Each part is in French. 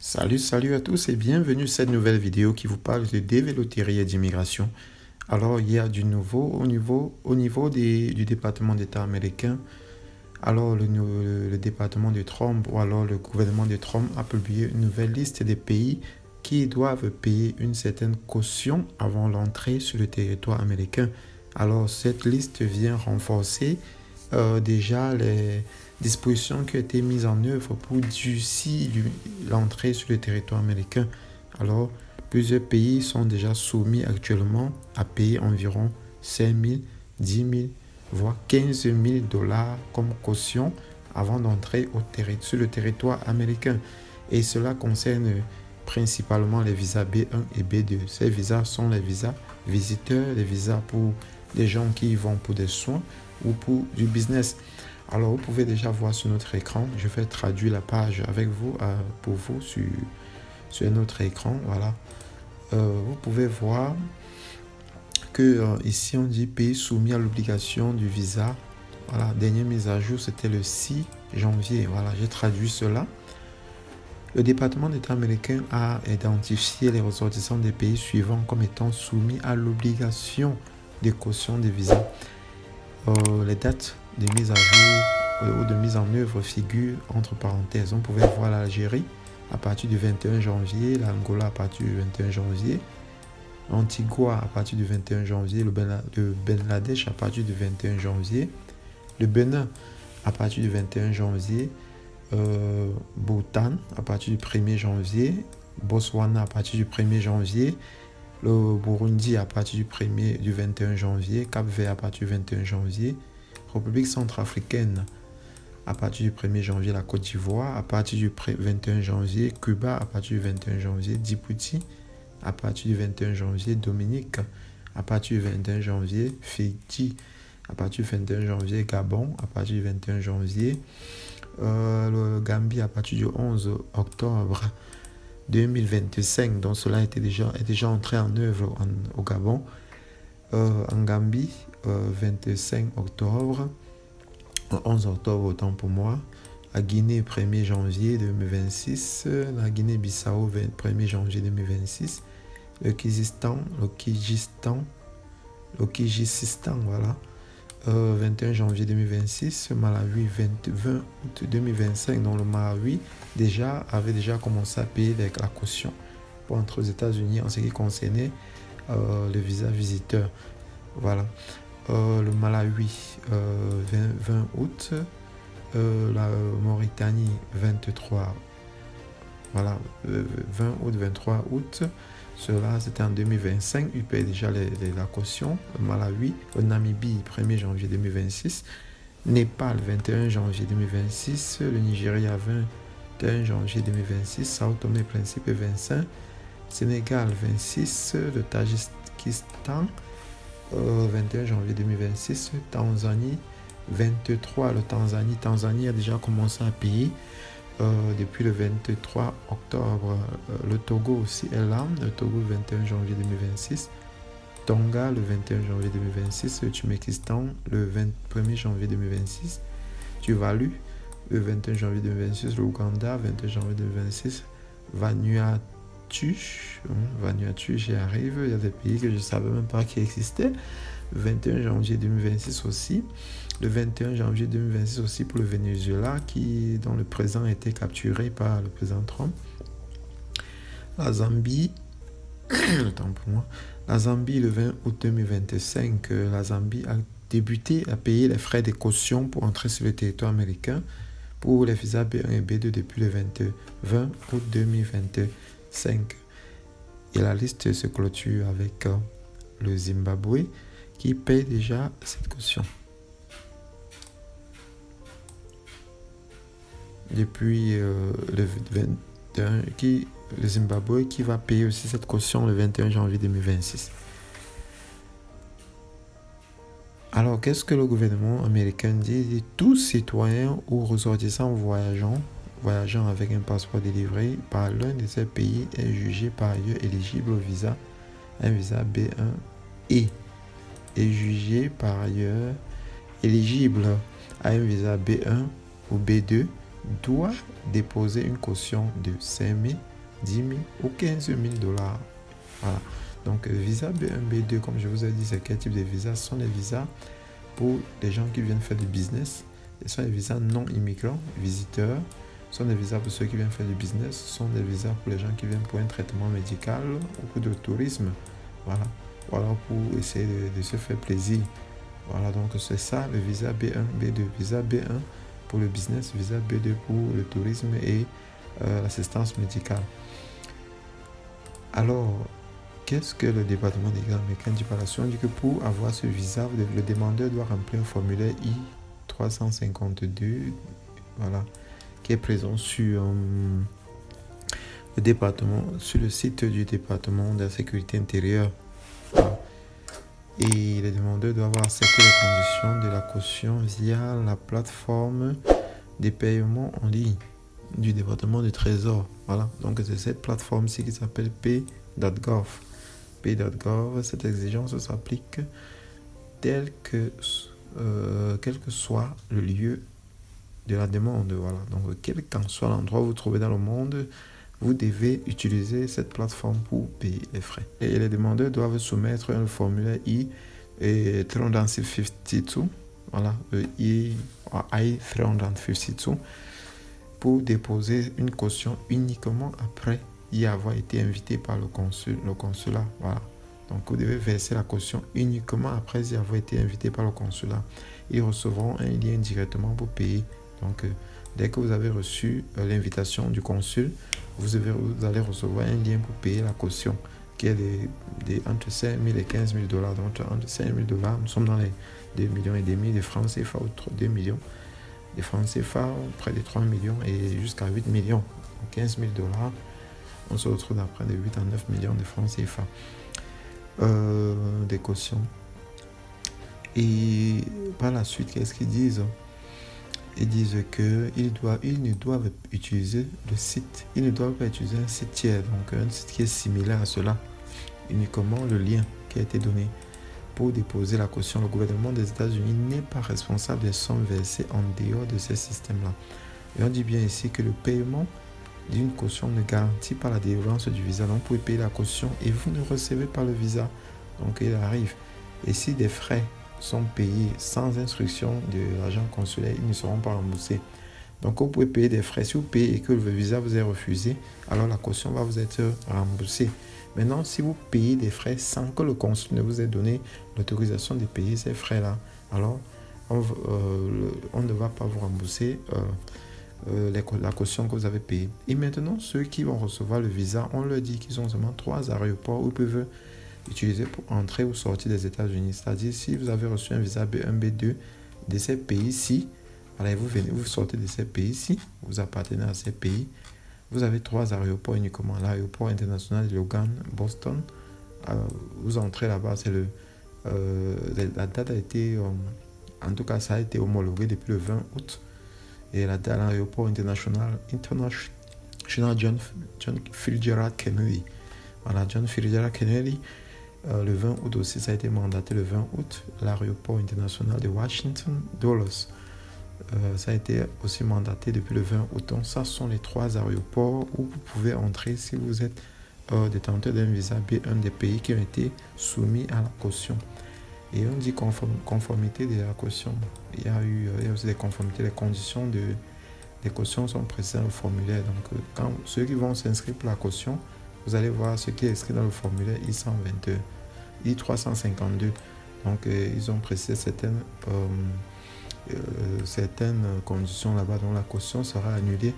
Salut à tous et bienvenue à cette nouvelle vidéo qui vous parle de dévéloterie et d'immigration. Alors, il y a du nouveau au niveau du département d'État américain. Alors, le département de Trump ou alors le gouvernement de Trump a publié une nouvelle liste des pays qui doivent payer une certaine caution avant l'entrée sur le territoire américain. Alors, cette liste vient renforcer déjà les dispositions qui ont été mises en œuvre pour durcir l'entrée sur le territoire américain. Alors, plusieurs pays sont déjà soumis actuellement à payer environ 5 000, 10 000, voire 15 000 dollars comme caution avant d'entrer sur le territoire américain. Et cela concerne principalement les visas B1 et B2. Ces visas sont les visas visiteurs, les visas pour des gens qui y vont pour des soins ou pour du business. Alors, vous pouvez déjà voir sur notre écran, je vais traduire la page avec vous, pour vous sur notre écran. Voilà. Vous pouvez voir que ici on dit pays soumis à l'obligation du visa. Voilà, dernière mise à jour, c'était le 6 janvier. Voilà, j'ai traduit cela. Le département d'État américain a identifié les ressortissants des pays suivants comme étant soumis à l'obligation de caution des visas. Les dates de mise à jour ou de mise en œuvre figurent entre parenthèses. On pouvait voir l'Algérie à partir du 21 janvier, l'Angola à partir du 21 janvier, l'Antigua à partir du 21 janvier, le Bangladesh à partir du 21 janvier, le Bénin à partir du 21 janvier, Bhoutan à partir du 1er janvier, Botswana à partir du 1er janvier, le Burundi à partir du 21 janvier, Cap-Vert à partir du 21 janvier, République centrafricaine à partir du 1er janvier, la Côte d'Ivoire à partir du 21 janvier, Cuba à partir du 21 janvier, Djibouti à partir du 21 janvier, Dominique à partir du 21 janvier, Fidji à partir du 21 janvier, Gabon à partir du 21 janvier, le Gambie à partir du 11 octobre 2025, donc cela est déjà entré en œuvre au Gabon. En Gambie, 25 octobre, 11 octobre autant pour moi. La Guinée, 1er janvier 2026. La Guinée-Bissau, 1er janvier 2026. Le Kyrgyzstan, voilà. 21 janvier 2026, Malawi 20 août 2025, donc le Malawi avait déjà commencé à payer la caution pour entrer aux États-Unis en ce qui concernait le visa visiteur. Voilà. Le Malawi 20 août, la Mauritanie 23, voilà, 20 août, 23 août. Cela, c'était en 2025. Il paye déjà la caution. Le Malawi, le Namibie, 1er janvier 2026. Népal, 21 janvier 2026. Le Nigeria, 21 janvier 2026. Sao Tomé et Principe, 25. Sénégal, 26. Le Tadjikistan, 21 janvier 2026. Tanzanie, 23. Tanzanie a déjà commencé à payer. Depuis le 23 octobre, le Togo aussi est là, le Togo le 21 janvier 2026, Tonga le 21 janvier 2026, le Turkménistan le 1er janvier 2026, Tuvalu le 21 janvier 2026, l'Ouganda 21 janvier 2026, Vanuatu, j'y arrive, il y a des pays que je ne savais même pas qui existaient, le 21 janvier 2026 aussi. Le 21 janvier 2026 aussi pour le Venezuela, dont le président a été capturé par le président Trump. La Zambie, la Zambie le 20 août 2025, la Zambie a débuté à payer les frais de caution pour entrer sur le territoire américain pour les visas B1 et B2 depuis le 20 août 2025. Et la liste se clôture avec le Zimbabwe qui paye déjà cette caution. Depuis le 21, le Zimbabwe qui va payer aussi cette caution le 21 janvier 2026. Alors, qu'est-ce que le gouvernement américain dit? Il dit tout citoyen ou ressortissant voyageant avec un passeport délivré par l'un de ces pays est jugé par ailleurs éligible au visa, un visa B1 et est jugé par ailleurs éligible à un visa B1 ou B2 doit déposer une caution de 5 000 10 000 ou 15 000 dollars. Voilà. Donc, visa B1, B2, comme je vous ai dit, c'est quel type de visa? Ce sont des visas pour les gens qui viennent faire du business. Ce sont des visas non immigrants, visiteurs. Ce sont des visas pour ceux qui viennent faire du business. Ce sont des visas pour les gens qui viennent pour un traitement médical ou pour le tourisme. Voilà. Voilà, pour essayer de se faire plaisir. Voilà, donc c'est ça le visa B1, B2. Visa B1 pour le business, visa B2 pour le tourisme et l'assistance médicale. Alors, qu'est-ce que le département des américains dit par la suite? On dit que pour avoir ce visa, le demandeur doit remplir un formulaire I-352, voilà, qui est présent sur le département, sur le site du département de la sécurité intérieure. Voilà. Et les demandeurs doivent accepter les conditions de la caution via la plateforme des paiements en ligne du département du Trésor. Voilà, donc c'est cette plateforme-ci qui s'appelle Pay.gov. Pay.gov, cette exigence s'applique quel que soit le lieu de la demande. Voilà, donc quel qu'en soit l'endroit où vous vous trouvez dans le monde, vous devez utiliser cette plateforme pour payer les frais. Et les demandeurs doivent soumettre un formulaire I-352, voilà, I-352, pour déposer une caution uniquement après y avoir été invité par le consulat. Voilà. Donc, vous devez verser la caution uniquement après y avoir été invité par le consulat. Ils recevront un lien directement pour payer. Donc, dès que vous avez reçu l'invitation du consul, vous allez recevoir un lien pour payer la caution, qui est entre 5 000 et 15 000 dollars. Donc, entre 5 000 dollars, nous sommes dans les 2,5 millions de francs CFA, ou 2 millions de francs CFA, près de 3 millions et jusqu'à 8 millions. Donc, 15 000 dollars, on se retrouve à près de 8 à 9 millions de francs CFA des cautions. Et par la suite, qu'est-ce qu'ils disent? Ils disent qu'ils ne doivent utiliser le site. Ils ne doivent pas utiliser un site tiers, donc un site qui est similaire à cela. Uniquement le lien qui a été donné pour déposer la caution. Le gouvernement des États-Unis n'est pas responsable des sommes versées en dehors de ces systèmes-là. Et on dit bien ici que le paiement d'une caution ne garantit pas la délivrance du visa. Donc, vous pouvez payer la caution et vous ne recevez pas le visa. Donc, il arrive. Et si des frais sont payés sans instruction de l'agent consulaire, ils ne seront pas remboursés. Donc, vous pouvez payer des frais. Si vous payez et que le visa vous est refusé, alors la caution va vous être remboursée. Maintenant, si vous payez des frais sans que le consul ne vous ait donné l'autorisation de payer ces frais-là, alors on ne va pas vous rembourser la caution que vous avez payée. Et maintenant, ceux qui vont recevoir le visa, on leur dit qu'ils ont seulement 3 aéroports où ils peuvent utiliser pour entrer ou sortir des États-Unis. C'est-à-dire, si vous avez reçu un visa B1, B2 de ces pays-ci, alors vous sortez de ces pays-ci, vous appartenez à ces pays, vous avez 3 aéroports uniquement. L'aéroport international de Logan, Boston, vous entrez là-bas, la date a été, en tout cas ça a été homologué depuis le 20 août. Et la date à l'aéroport international John Fitzgerald Kennedy. Voilà, John Fitzgerald Kennedy, le 20 août aussi, ça a été mandaté le 20 août. L'aéroport international de Washington, Dulles, ça a été aussi mandaté depuis le 20 août. Donc, ça sont les 3 aéroports où vous pouvez entrer si vous êtes détenteur d'un visa B1 des pays qui ont été soumis à la caution. Et on dit conformité de la caution. Il y a aussi des conformités. Les conditions des cautions sont précisées dans le formulaire. Donc, quand ceux qui vont s'inscrire pour la caution, vous allez voir ce qui est inscrit dans le formulaire I-122, I-352. Donc, ils ont précisé certaines conditions là-bas, dont la caution sera annulée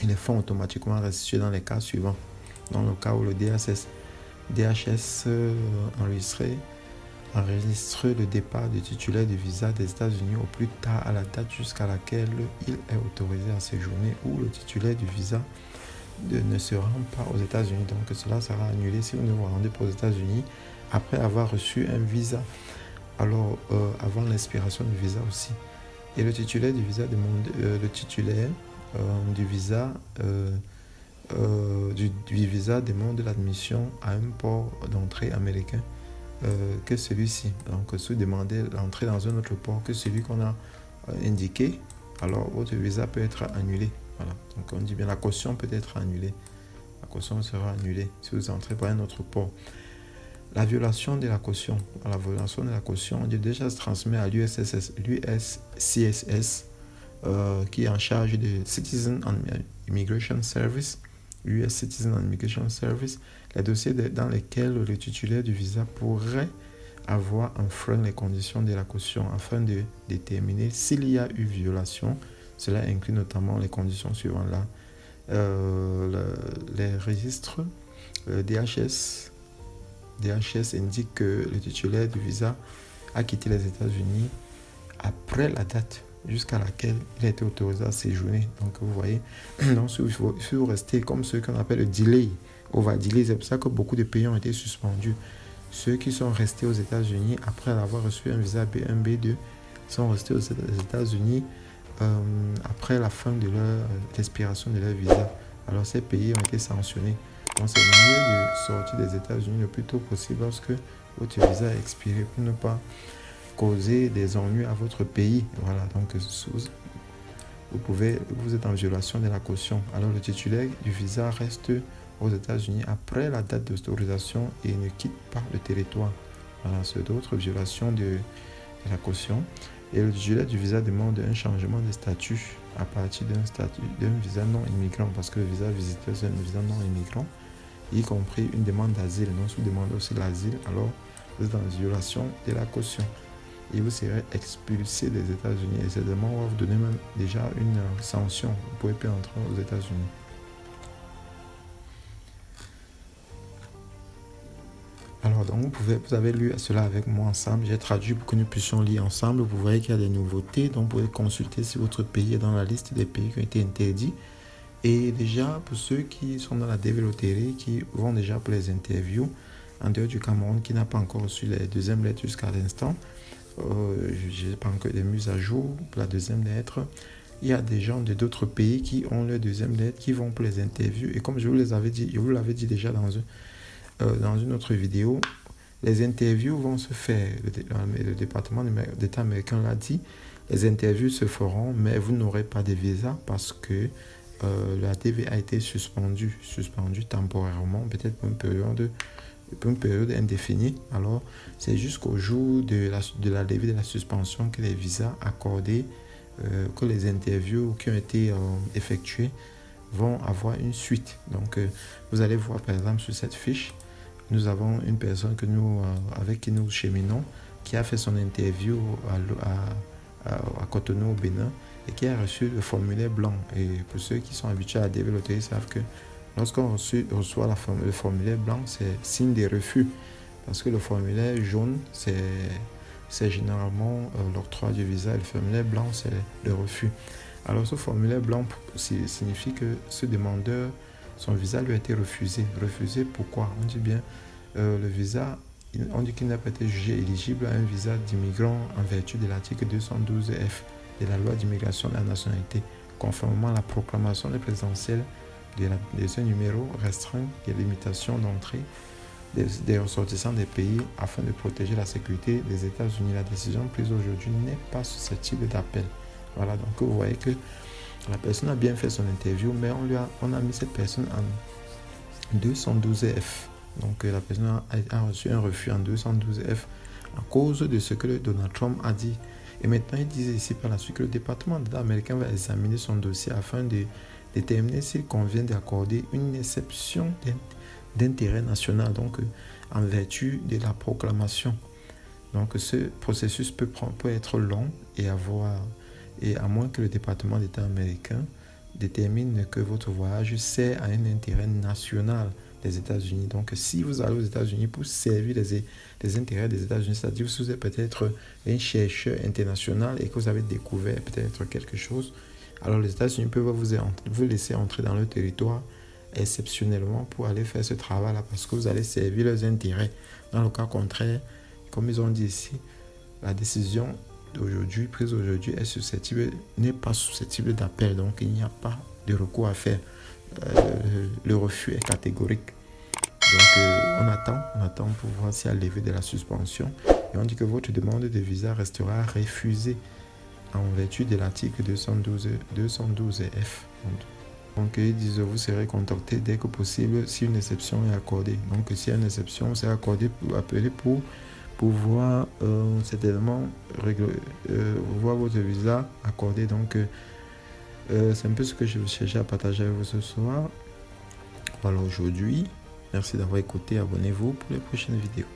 et les fonds automatiquement restitués dans les cas suivants. Dans le cas où le DHS enregistre le départ du titulaire du visa des États-Unis au plus tard à la date jusqu'à laquelle il est autorisé à séjourner ou le titulaire du visa ne se rend pas aux États-Unis. Donc cela sera annulé si vous ne vous rendez pas aux États-Unis après avoir reçu un visa. Alors avant l'expiration du visa aussi. Et le titulaire du visa demande du visa demande l'admission à un port d'entrée américain que celui-ci. Donc, si vous demandez l'entrée dans un autre port que celui qu'on a indiqué, alors votre visa peut être annulé. Voilà. Donc, on dit bien la caution peut être annulée. La caution sera annulée si vous entrez par un autre port. La violation de la caution. La violation de la caution, on dit déjà se transmet à l'USCSS, qui est en charge de Citizen and Immigration Service, US Citizen and Immigration Service, les dossiers dans lesquels le titulaire du visa pourrait avoir enfreint les conditions de la caution afin de déterminer s'il y a eu violation. Cela inclut notamment les conditions suivantes là. Les registres DHS indique que le titulaire du visa a quitté les États-Unis après la date jusqu'à laquelle il a été autorisé à séjourner. Donc vous voyez, donc, si vous restez comme ce qu'on appelle le delay, over-delay, c'est pour ça que beaucoup de pays ont été suspendus. Ceux qui sont restés aux États-Unis après avoir reçu un visa B1, B2 sont restés aux États-Unis après la fin de l'expiration de leur visa. Alors ces pays ont été sanctionnés. Donc c'est mieux de sortir des États-Unis le plus tôt possible lorsque votre visa est expiré pour ne pas causer des ennuis à votre pays. Voilà, donc vous êtes en violation de la caution. Alors le titulaire du visa reste aux États-Unis après la date d'autorisation et ne quitte pas le territoire. Voilà, c'est d'autres violations de la caution. Et le titulaire du visa demande un changement de statut à partir d'un visa non immigrant, parce que le visa visiteur c'est un visa non immigrant, y compris une demande d'asile. Donc si vous demandez aussi l'asile, alors vous êtes en violation de la caution et vous serez expulsé des États-Unis. Et certainement on va vous donner même déjà une sanction. Vous ne pouvez plus entrer aux États-Unis. Alors, donc vous avez lu cela avec moi ensemble. J'ai traduit pour que nous puissions lire ensemble. Vous voyez qu'il y a des nouveautés. Donc, vous pouvez consulter si votre pays est dans la liste des pays qui ont été interdits. Et déjà, pour ceux qui sont dans la développerie, qui vont déjà pour les interviews, en dehors du Cameroun, qui n'a pas encore reçu les deuxièmes lettres jusqu'à l'instant, je n'ai pas encore de mise à jour pour la deuxième lettre. Il y a des gens d'autres pays qui ont leur deuxième lettre, qui vont pour les interviews. Et comme je vous l'avais dit déjà dans une autre vidéo, les interviews vont se faire. Le département d'État américain l'a dit. Les interviews se feront, mais vous n'aurez pas de visa parce que la TV a été suspendue temporairement, peut-être pour une période indéfinie. Alors, c'est jusqu'au jour de la levée de la suspension que les visas accordés, que les interviews qui ont été effectuées vont avoir une suite. Donc, vous allez voir par exemple sur cette fiche, nous avons une personne avec qui nous cheminons qui a fait son interview à Cotonou au Bénin et qui a reçu le formulaire blanc. Et pour ceux qui sont habitués à la développer, ils savent que lorsqu'on reçoit le formulaire blanc, c'est signe de refus. Parce que le formulaire jaune, c'est généralement l'octroi du visa. Et le formulaire blanc, c'est le refus. Alors ce formulaire blanc signifie que ce demandeur, son visa lui a été refusé. Refusé pourquoi? On dit bien le visa, on dit qu'il n'a pas été jugé éligible à un visa d'immigrant en vertu de l'article 212F de la loi d'immigration et de la nationalité, conformément à la proclamation présidentielle de ce numéro restreint des limitations d'entrée des ressortissants des pays afin de protéger la sécurité des États-Unis. La décision prise aujourd'hui n'est pas susceptible d'appel. Voilà, donc vous voyez que la personne a bien fait son interview, mais on a mis cette personne en 212F. Donc la personne a reçu un refus en 212F à cause de ce que Donald Trump a dit. Et maintenant, il disait ici par la suite que le département d'État américain va examiner son dossier afin de déterminer s'il convient d'accorder une exception d'intérêt national, donc en vertu de la proclamation. Donc ce processus peut être long et à moins que le département d'État américain détermine que votre voyage sert à un intérêt national des États-Unis. Donc si vous allez aux États-Unis pour servir les intérêts des États-Unis, c'est-à-dire que vous êtes peut-être un chercheur international et que vous avez découvert peut-être quelque chose, alors les États-Unis peuvent vous laisser entrer dans leur territoire exceptionnellement pour aller faire ce travail-là parce que vous allez servir leurs intérêts. Dans le cas contraire, comme ils ont dit ici, la décision prise aujourd'hui n'est pas susceptible d'appel, donc il n'y a pas de recours à faire. Le refus est catégorique. Donc on attend pour voir s'il y a levé de la suspension et on dit que votre demande de visa restera refusée en vertu de l'article 212F. Donc ils disent vous serez contacté dès que possible si une exception est accordée. Donc s'il y a une exception, c'est accordé pour appeler pour pouvoir certainement voir votre visa accordé. Donc c'est un peu ce que je cherchais à partager avec vous ce soir. Voilà aujourd'hui. Merci d'avoir écouté. Abonnez-vous pour les prochaines vidéos.